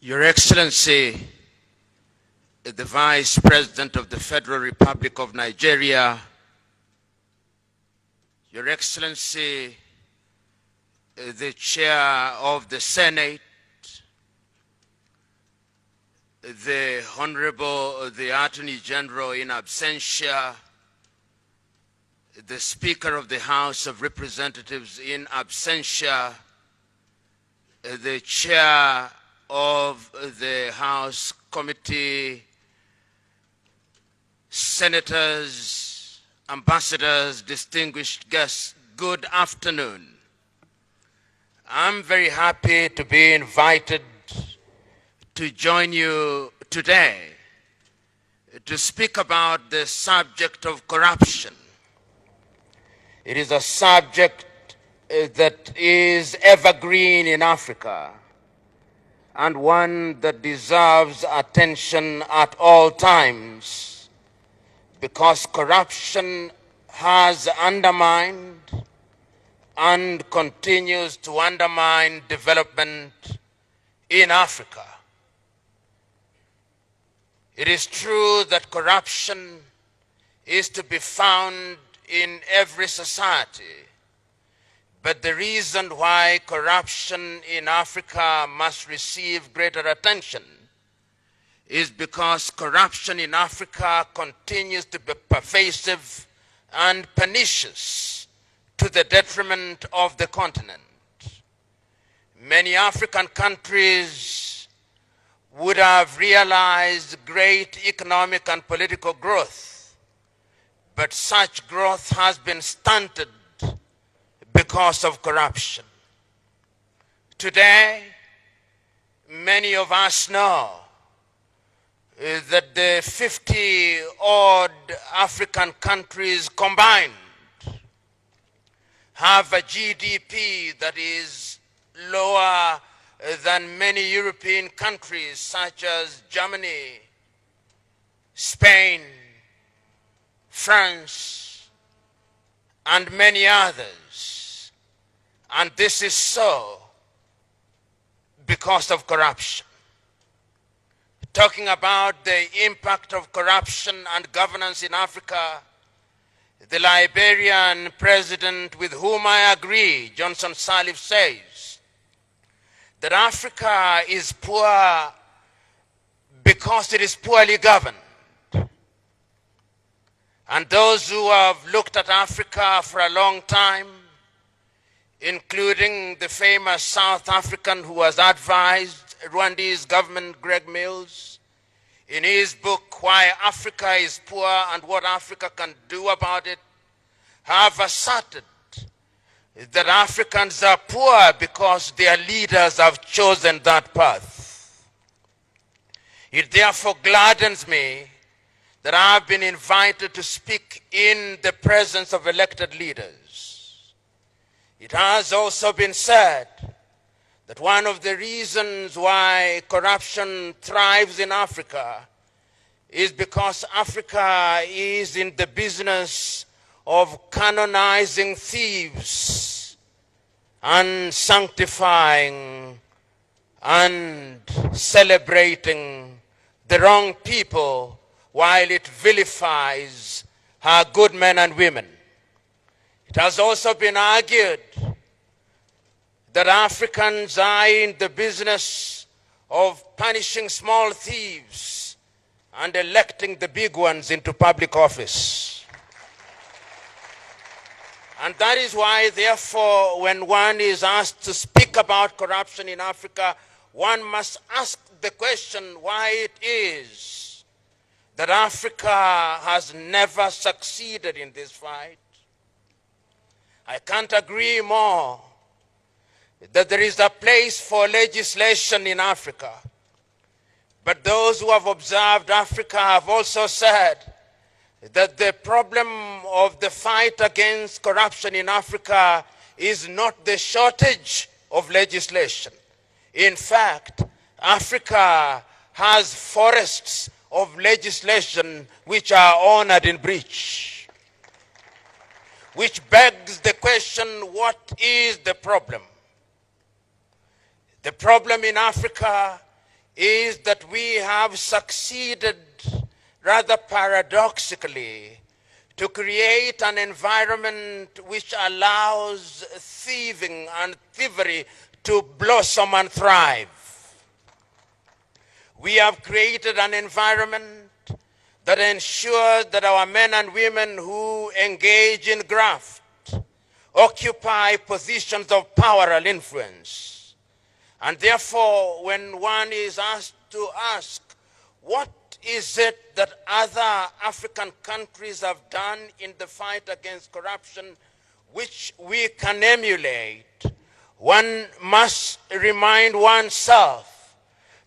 Your Excellency, the Vice President of the Federal Republic of Nigeria, Your Excellency, the Chair of the Senate, the Honorable, the Attorney General in absentia, the Speaker of the House of Representatives in absentia, the Chair of the House Committee, Senators, Ambassadors, distinguished guests, good afternoon. I'm very happy to be invited to join you today to speak about the subject of corruption. It is a subject that is evergreen in Africa and one that deserves attention at all times, because corruption has undermined and continues to undermine development in Africa. It is true that corruption is to be found in every society, but the reason why corruption in Africa must receive greater attention is because corruption in Africa continues to be pervasive and pernicious to the detriment of the continent. Many African countries would have realized great economic and political growth, but such growth has been stunted because of corruption. Today, many of us know that the 50-odd African countries combined have a GDP that is lower than many European countries such as Germany, Spain, France, and many others. And this is so because of corruption. Talking about the impact of corruption and governance in Africa, the Liberian president with whom I agree, Johnson Sirleaf, says that Africa is poor because it is poorly governed. And those who have looked at Africa for a long time, including the famous South African who has advised Rwanda's government, Greg Mills, in his book, Why Africa is Poor and What Africa Can Do About It, have asserted that Africans are poor because their leaders have chosen that path. It therefore gladdens me that I have been invited to speak in the presence of elected leaders. It has also been said that one of the reasons why corruption thrives in Africa is because Africa is in the business of canonizing thieves and sanctifying and celebrating the wrong people while it vilifies her good men and women. It has also been argued that Africans are in the business of punishing small thieves and electing the big ones into public office. And that is why, therefore, when one is asked to speak about corruption in Africa, one must ask the question why it is that Africa has never succeeded in this fight. I can't agree more that there is a place for legislation in Africa. But those who have observed Africa have also said that the problem of the fight against corruption in Africa is not the shortage of legislation. In fact, Africa has forests of legislation which are honored in breach. Which begs the question, what is the problem? The problem in Africa is that we have succeeded, rather paradoxically, to create an environment which allows thieving and thievery to blossom and thrive. We have created an environment that ensures that our men and women who engage in graft occupy positions of power and influence. And therefore, when one is asked to ask, what is it that other African countries have done in the fight against corruption which we can emulate, one must remind oneself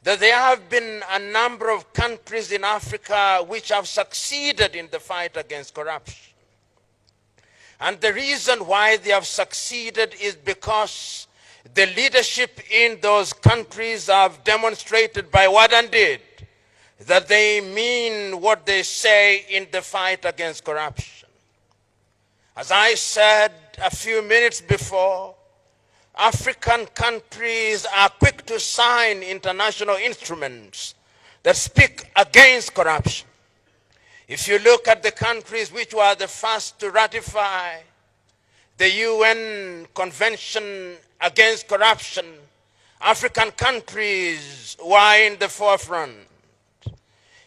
that there have been a number of countries in Africa which have succeeded in the fight against corruption. And the reason why they have succeeded is because the leadership in those countries have demonstrated by word and deed that they mean what they say in the fight against corruption. As I said a few minutes before, African countries are quick to sign international instruments that speak against corruption. If you look at the countries which were the first to ratify the UN Convention Against Corruption, African countries were in the forefront.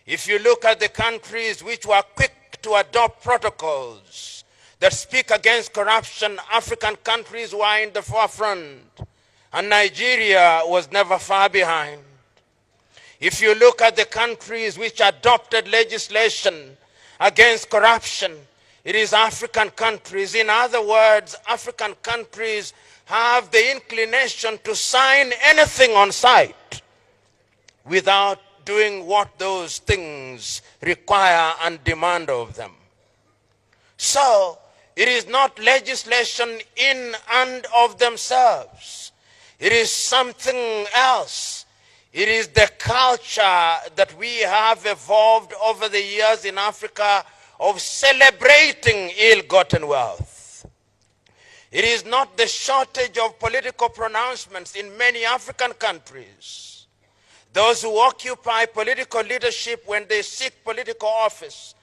If you look at the countries which were quick to adopt protocols that speak against corruption, African countries were in the forefront, and Nigeria was never far behind. If you look at the countries which adopted legislation against corruption, it is African countries. In other words, African countries have the inclination to sign anything on sight without doing what those things require and demand of them. So, it is not legislation in and of themselves. It is something else. It is the culture that we have evolved over the years in Africa of celebrating ill-gotten wealth. It is not the shortage of political pronouncements in many African countries. Those who occupy political leadership when they seek political office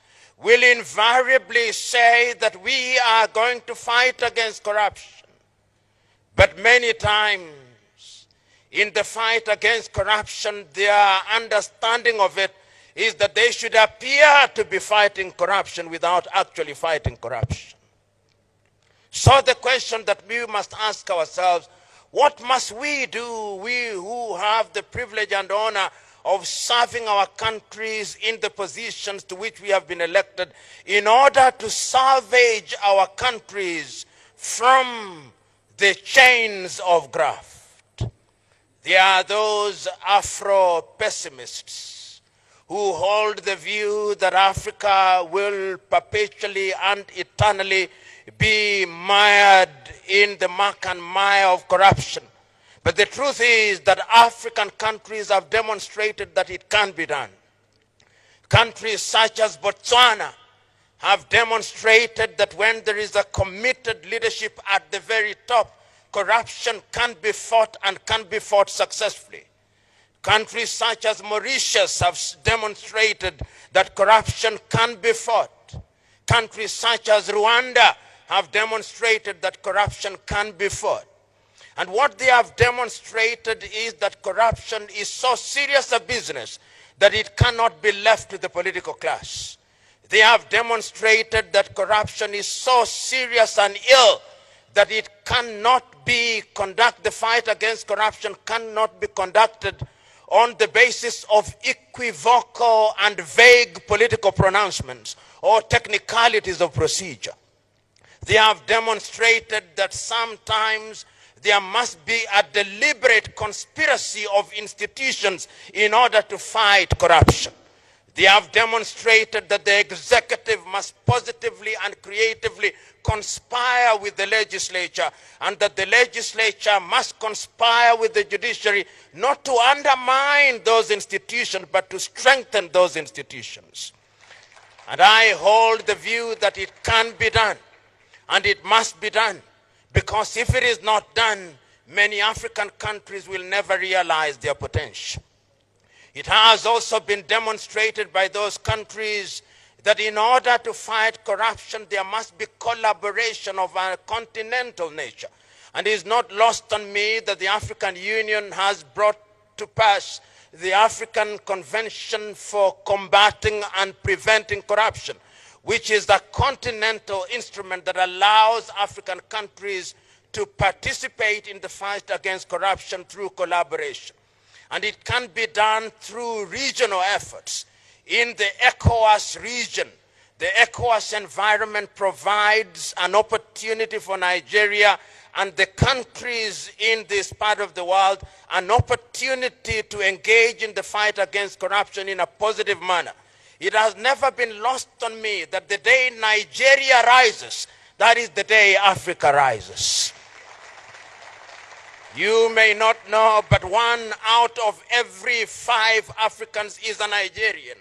will invariably say that we are going to fight against corruption. But many times, in the fight against corruption, their understanding of it is that they should appear to be fighting corruption without actually fighting corruption. So the question that we must ask ourselves, what must we do, we who have the privilege and honor of serving our countries in the positions to which we have been elected, in order to salvage our countries from the chains of graft? There are those Afro-pessimists who hold the view that Africa will perpetually and eternally be mired in the muck and mire of corruption. But the truth is that African countries have demonstrated that it can be done. Countries such as Botswana have demonstrated that when there is a committed leadership at the very top, corruption can be fought and can be fought successfully. Countries such as Mauritius have demonstrated that corruption can be fought. Countries such as Rwanda have demonstrated that corruption can be fought. And what they have demonstrated is that corruption is so serious a business that it cannot be left to the political class. They have demonstrated that corruption is so serious and ill that it cannot be the fight against corruption cannot be conducted on the basis of equivocal and vague political pronouncements or technicalities of procedure. They have demonstrated that sometimes there must be a deliberate conspiracy of institutions in order to fight corruption. They have demonstrated that the executive must positively and creatively conspire with the legislature, and that the legislature must conspire with the judiciary not to undermine those institutions, but to strengthen those institutions. And I hold the view that it can be done, and it must be done. Because if it is not done, many African countries will never realize their potential. It has also been demonstrated by those countries that in order to fight corruption, there must be collaboration of a continental nature. And it is not lost on me that the African Union has brought to pass the African Convention for Combating and Preventing Corruption, which is the continental instrument that allows African countries to participate in the fight against corruption through collaboration. And it can be done through regional efforts. In the ECOWAS region, the ECOWAS environment provides an opportunity for Nigeria and the countries in this part of the world an opportunity to engage in the fight against corruption in a positive manner. It has never been lost on me that the day Nigeria rises, that is the day Africa rises. You may not know, but 1 out of every 5 Africans is a Nigerian.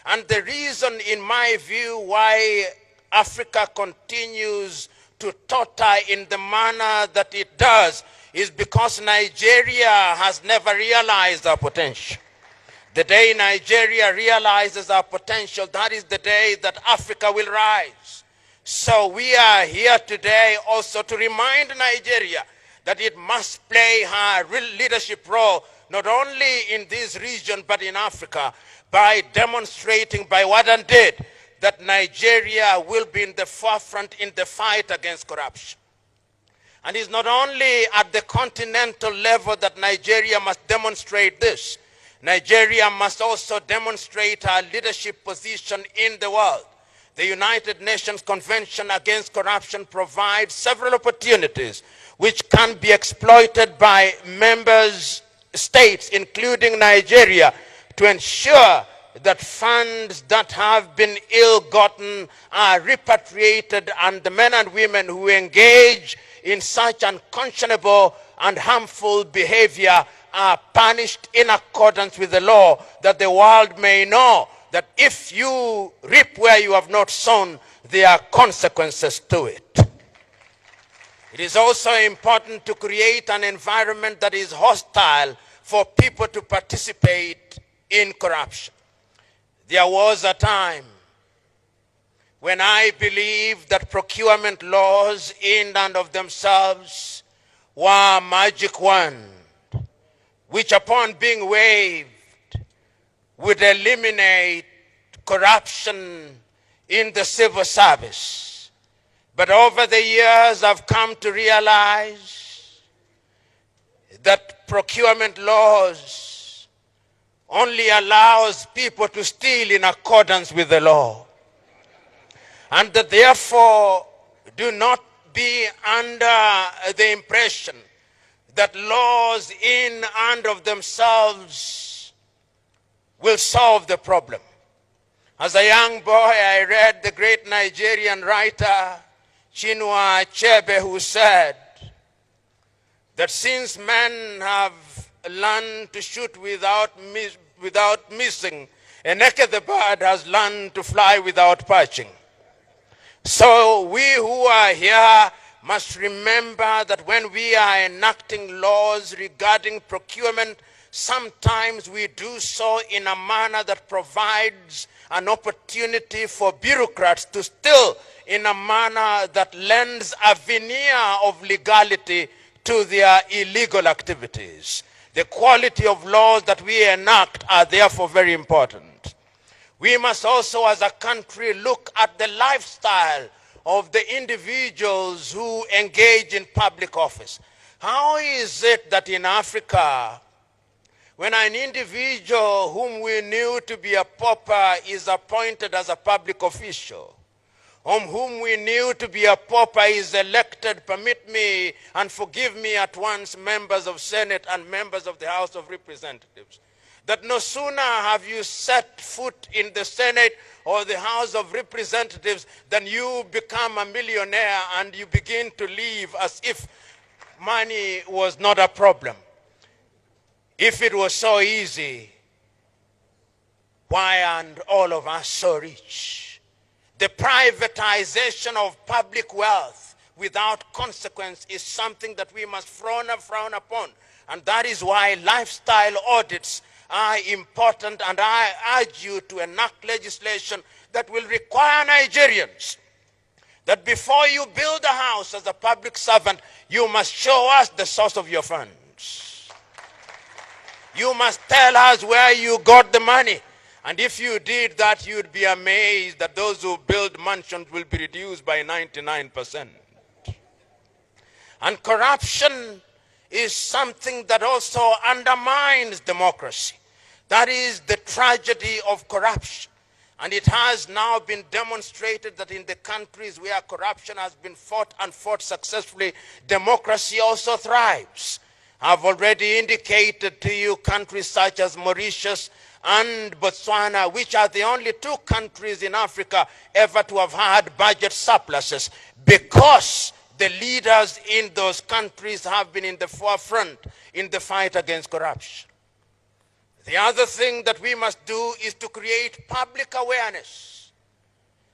And the reason, in my view, why Africa continues to totter in the manner that it does is because Nigeria has never realized our potential. The day Nigeria realizes our potential, that is the day that Africa will rise. So we are here today also to remind Nigeria that it must play her leadership role, not only in this region, but in Africa, by demonstrating by what and did that Nigeria will be in the forefront in the fight against corruption. And it's not only at the continental level that Nigeria must demonstrate this. Nigeria must also demonstrate her leadership position in the world. The United Nations Convention Against Corruption provides several opportunities which can be exploited by member states, including Nigeria, to ensure that funds that have been ill-gotten are repatriated and the men and women who engage in such unconscionable and harmful behavior are punished in accordance with the law, that the world may know that if you reap where you have not sown, there are consequences to it. It is also important to create an environment that is hostile for people to participate in corruption. There was a time when I believed that procurement laws in and of themselves were a magic wand, which upon being waived would eliminate corruption in the civil service. But over the years, I've come to realize that procurement laws only allows people to steal in accordance with the law. And that therefore do not be under the impression that laws in and of themselves will solve the problem. As a young boy, I read the great Nigerian writer Chinua Achebe, who said that since men have learned to shoot without missing, a naked bird has learned to fly without perching. So we who are here must remember that when we are enacting laws regarding procurement, sometimes we do so in a manner that provides an opportunity for bureaucrats to steal in a manner that lends a veneer of legality to their illegal activities. The quality of laws that we enact are therefore very important. We must also, as a country, look at the lifestyle of the individuals who engage in public office. How is it that in Africa, when an individual whom we knew to be a pauper is appointed as a public official, whom we knew to be a pauper is elected, permit me and forgive me at once, members of Senate and members of the House of Representatives, that no sooner have you set foot in the Senate or the House of Representatives than you become a millionaire and you begin to live as if money was not a problem. If it was so easy, why aren't all of us so rich? The privatization of public wealth without consequence is something that we must frown upon. And that is why lifestyle audits are important, and I urge you to enact legislation that will require Nigerians that before you build a house as a public servant, you must show us the source of your funds. You must tell us where you got the money. And if you did that, you'd be amazed that those who build mansions will be reduced by 99%. And corruption is something that also undermines democracy. That is the tragedy of corruption. And it has now been demonstrated that in the countries where corruption has been fought and fought successfully, democracy also thrives. I've already indicated to you countries such as Mauritius and Botswana, which are the only two countries in Africa ever to have had budget surpluses, because the leaders in those countries have been in the forefront in the fight against corruption. The other thing that we must do is to create public awareness.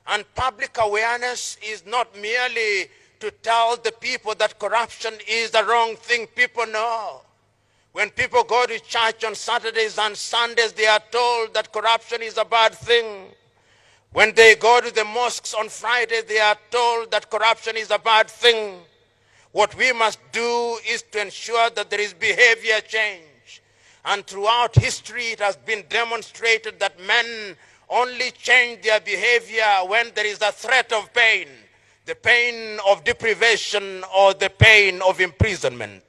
And public awareness is not merely to tell the people that corruption is the wrong thing. People know. When people go to church on Saturdays and Sundays, they are told that corruption is a bad thing. When they go to the mosques on Friday, they are told that corruption is a bad thing. What we must do is to ensure that there is behavior change. And throughout history, it has been demonstrated that men only change their behavior when there is a threat of pain, the pain of deprivation or the pain of imprisonment.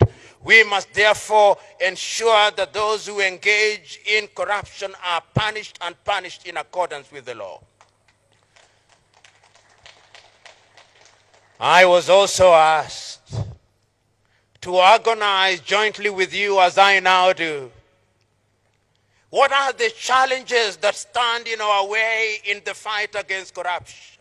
We must therefore ensure that those who engage in corruption are punished, and punished in accordance with the law. I was also asked to organize jointly with you, as I now do, what are the challenges that stand in our way in the fight against corruption?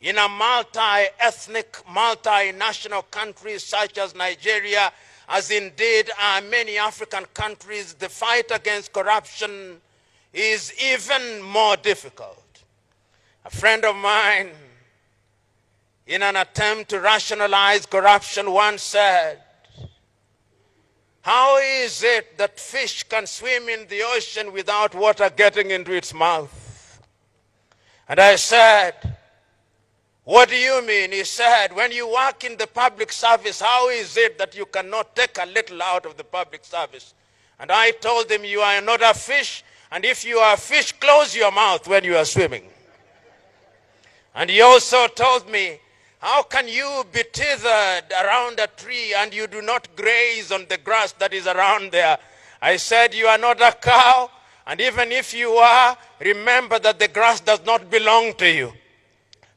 In a multi-ethnic, multinational country such as Nigeria, as indeed are many African countries, the fight against corruption is even more difficult. A friend of mine, in an attempt to rationalize corruption, once said, "How is it that fish can swim in the ocean without water getting into its mouth?" And I said, "What do you mean?" He said, "When you work in the public service, how is it that you cannot take a little out of the public service?" And I told him, "You are not a fish, and if you are a fish, close your mouth when you are swimming." And he also told me, "How can you be tethered around a tree and you do not graze on the grass that is around there?" I said, "You are not a cow, and even if you are, remember that the grass does not belong to you."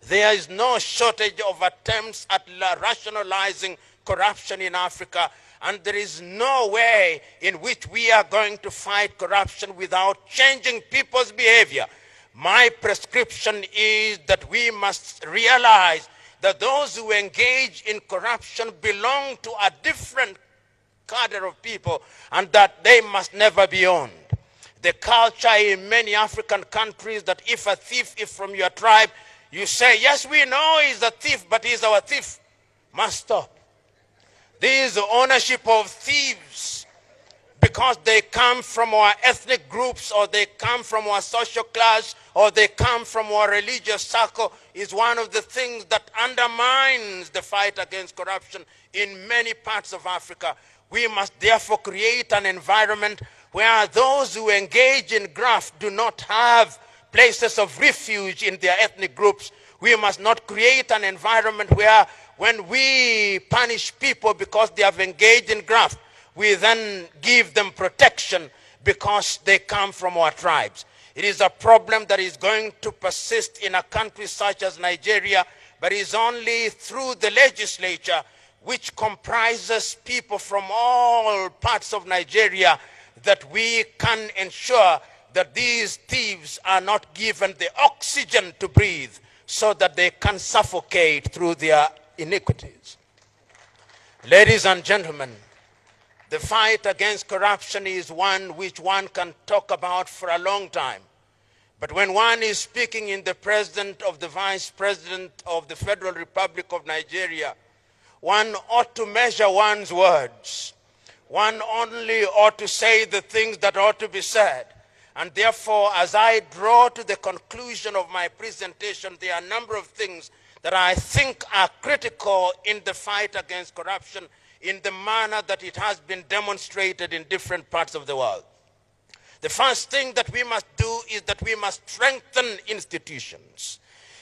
There is no shortage of attempts at rationalizing corruption in Africa, and there is no way in which we are going to fight corruption without changing people's behavior. My prescription is that we must realize that those who engage in corruption belong to a different cadre of people, and that they must never be owned. The culture in many African countries that if a thief is from your tribe, you say, "Yes, we know he's a thief, but he's our thief," must stop. This ownership of thieves, because they come from our ethnic groups, or they come from our social class, or they come from our religious circle, is one of the things that undermines the fight against corruption in many parts of Africa. We must therefore create an environment where those who engage in graft do not have places of refuge in their ethnic groups. We must not create an environment where, when we punish people because they have engaged in graft, we then give them protection because they come from our tribes. It is a problem that is going to persist in a country such as Nigeria, but is only through the legislature, which comprises people from all parts of Nigeria, that we can ensure that these thieves are not given the oxygen to breathe so that they can suffocate through their iniquities. Ladies and gentlemen, the fight against corruption is one which one can talk about for a long time. But when one is speaking in the presence of the Vice President of the Federal Republic of Nigeria, one ought to measure one's words. One only ought to say the things that ought to be said. And therefore, as I draw to the conclusion of my presentation, there are a number of things that I think are critical in the fight against corruption in the manner that it has been demonstrated in different parts of the world. The first thing that we must do is that we must strengthen institutions.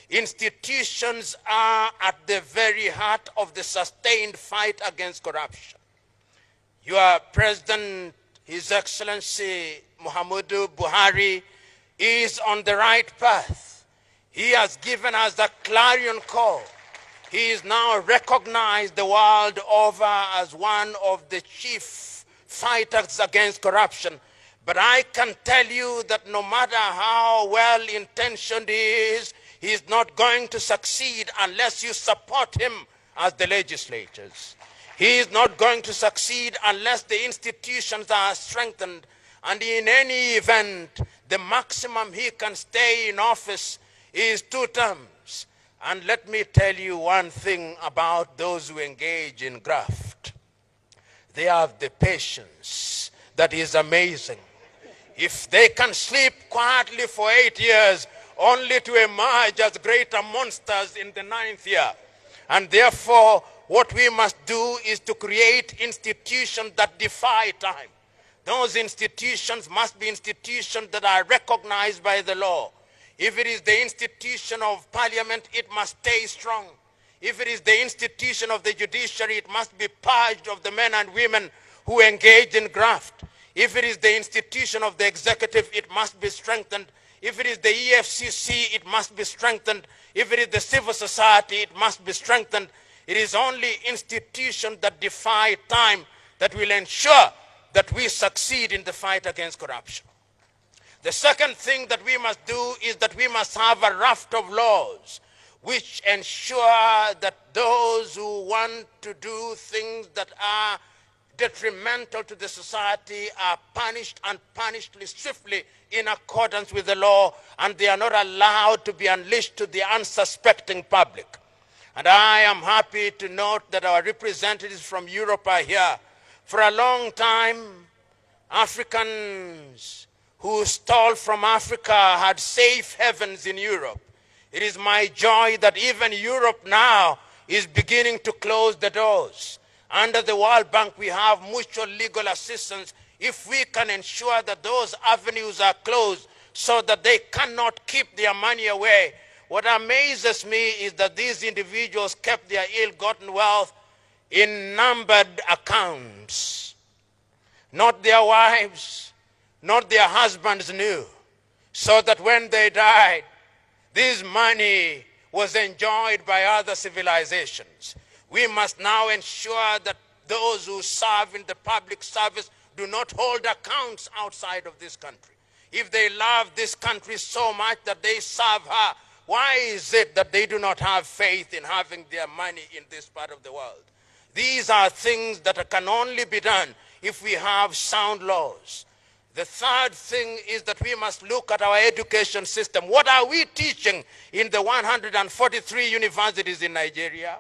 Institutions are at the very heart of the sustained fight against corruption. Your President, His Excellency Muhammadu Buhari, is on the right path. He has given us the clarion call. He is now recognized the world over as one of the chief fighters against corruption. But I can tell you that no matter how well-intentioned he is not going to succeed unless you support him as the legislators. He is not going to succeed unless the institutions are strengthened. And in any event, the maximum he can stay in office is 2 terms. And let me tell you one thing about those who engage in graft. They have the patience that is amazing. If they can sleep quietly for 8 years, only to emerge as greater monsters in the 9th year. And therefore, what we must do is to create institutions that defy time. Those institutions must be institutions that are recognized by the law. If it is the institution of parliament, it must stay strong. If it is the institution of the judiciary, it must be purged of the men and women who engage in graft. If it is the institution of the executive, it must be strengthened. If it is the EFCC, it must be strengthened. If it is the civil society, it must be strengthened. It is only institutions that defy time that will ensure that we succeed in the fight against corruption. The second thing that we must do is that we must have a raft of laws which ensure that those who want to do things that are detrimental to the society are punished, and punished swiftly in accordance with the law, and they are not allowed to be unleashed to the unsuspecting public. And I am happy to note that our representatives from Europe are here. For a long time, Africans who stole from Africa had safe havens in Europe. It is my joy that even Europe now is beginning to close the doors. Under the World Bank, we have mutual legal assistance. If we can ensure that those avenues are closed so that they cannot keep their money away. What amazes me is that these individuals kept their ill-gotten wealth in numbered accounts. Not their wives, not their husbands knew. So that when they died, this money was enjoyed by other civilizations. We must now ensure that those who serve in the public service do not hold accounts outside of this country. If they love this country so much that they serve her, why is it that they do not have faith in having their money in this part of the world? These are things that can only be done if we have sound laws. The third thing is that we must look at our education system. What are we teaching in the 143 universities in Nigeria?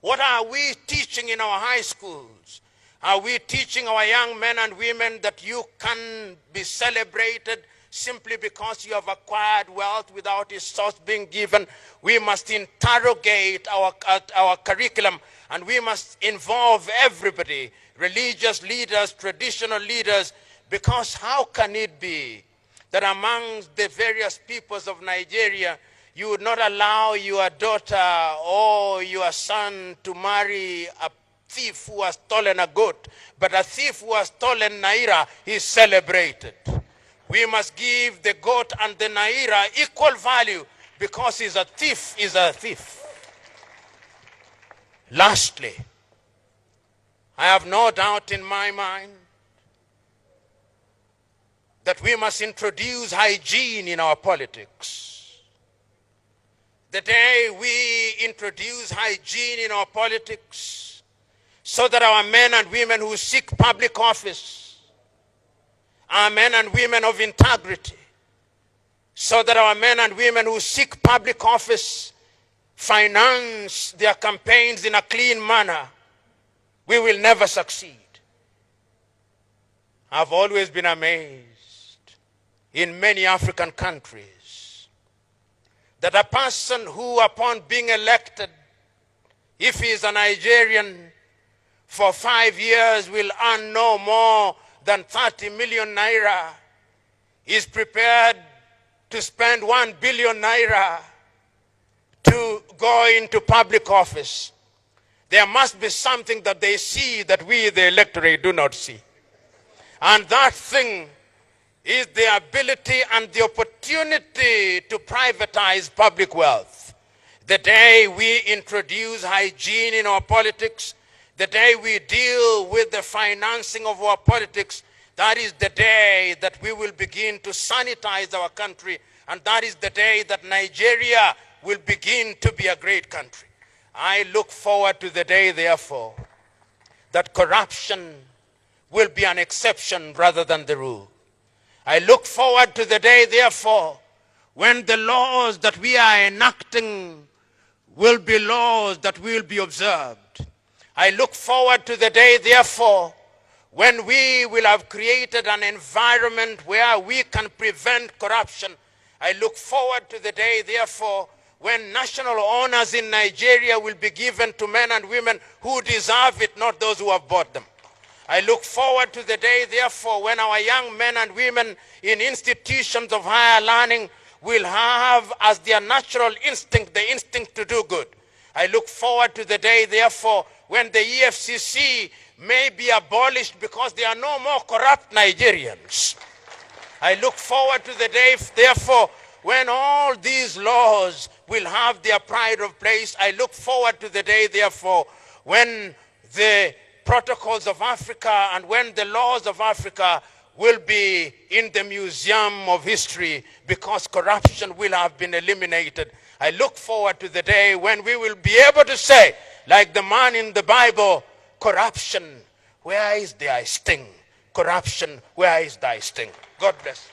What are we teaching in our high schools? Are we teaching our young men and women that you can be celebrated simply because you have acquired wealth without a source being given? We must interrogate our curriculum, and we must involve everybody, religious leaders, traditional leaders, because how can it be that amongst the various peoples of Nigeria, you would not allow your daughter or your son to marry a thief who has stolen a goat, but a thief who has stolen naira is celebrated? We must give the goat and the naira equal value, because he's a thief is a thief. Lastly, I have no doubt in my mind that we must introduce hygiene in our politics. The day we introduce hygiene in our politics, so that our men and women who seek public office are men and women of integrity, so that our men and women who seek public office finance their campaigns in a clean manner, we will never succeed. I've always been amazed in many African countries that a person who, upon being elected, if he is a Nigerian, for 5 years will earn no more than 30 million naira, is prepared to spend 1 billion naira to go into public office. There must be something that they see that we, the electorate, do not see. And that thing is the ability and the opportunity to privatize public wealth. The day we introduce hygiene in our politics, the day we deal with the financing of our politics, that is the day that we will begin to sanitize our country, and that is the day that Nigeria will begin to be a great country. I look forward to the day, therefore, that corruption will be an exception rather than the rule. I look forward to the day, therefore, when the laws that we are enacting will be laws that will be observed. I look forward to the day, therefore, when we will have created an environment where we can prevent corruption. I look forward to the day, therefore, when national honors in Nigeria will be given to men and women who deserve it, not those who have bought them. I look forward to the day, therefore, when our young men and women in institutions of higher learning will have as their natural instinct, the instinct to do good. I look forward to the day, therefore, when the EFCC may be abolished because there are no more corrupt Nigerians. I look forward to the day, therefore, when all these laws will have their pride of place. I look forward to the day, therefore, when the protocols of Africa and when the laws of Africa will be in the museum of history because corruption will have been eliminated. I look forward to the day when we will be able to say, like the man in the Bible, corruption, where is thy sting? Corruption, where is thy sting? God bless.